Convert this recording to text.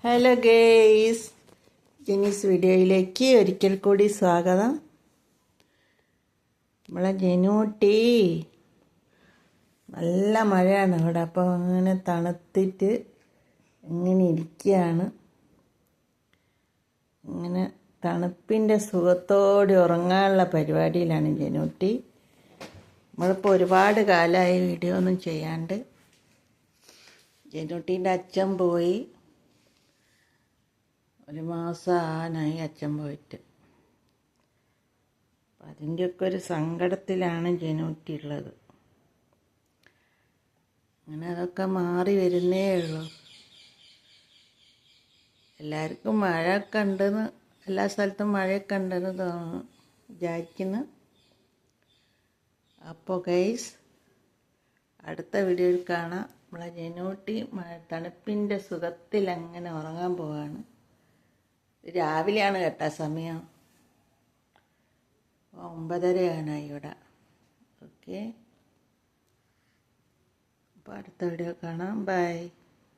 Hello guys, ജെനീസ് വീഡിയോയിലേക്ക് ഒരിക്കൽ കൂടി സ്വാഗതം. നമ്മളെ ജനൂട്ടി നല്ല മഴയാണ് ഇവിടെ, അപ്പോൾ അങ്ങനെ തണുത്തിട്ട് ഇങ്ങനെ ഇരിക്കുകയാണ്. ഇങ്ങനെ തണുപ്പിൻ്റെ സുഖത്തോടെ ഉറങ്ങാനുള്ള പരിപാടിയിലാണ് ജനൂട്ടി. നമ്മളിപ്പോൾ ഒരുപാട് കാലമായി വീഡിയോ ഒന്നും ചെയ്യാണ്ട്. ജനൂട്ടീൻ്റെ അച്ഛൻ പോയി, ഒരു മാസം ആനായി അച്ഛൻ പോയിട്ട്. അപ്പം അതിൻ്റെയൊക്കെ ഒരു സങ്കടത്തിലാണ് ജനൂട്ടി ഉള്ളത്. അങ്ങനെ അതൊക്കെ മാറി വരുന്നേ ഉള്ളൂ. എല്ലാവർക്കും മഴയൊക്കെ ഉണ്ടെന്ന്, എല്ലാ സ്ഥലത്തും മഴയൊക്കെ ഉണ്ടെന്ന് വിചാരിക്കുന്നു. അപ്പോൾ ഗൈസ്, അടുത്ത വീഡിയോയിൽ കാണാം. നമ്മളെ ജനൂട്ടി തണുപ്പിൻ്റെ സുഖത്തിൽ അങ്ങനെ ഉറങ്ങാൻ പോവാണ്. രാവിലെയാണ് കേട്ടോ സമയം, 9:30 ഇവിടെ. ഓക്കെ, അപ്പോൾ അടുത്ത വീഡിയോ കാണാം. ബൈ.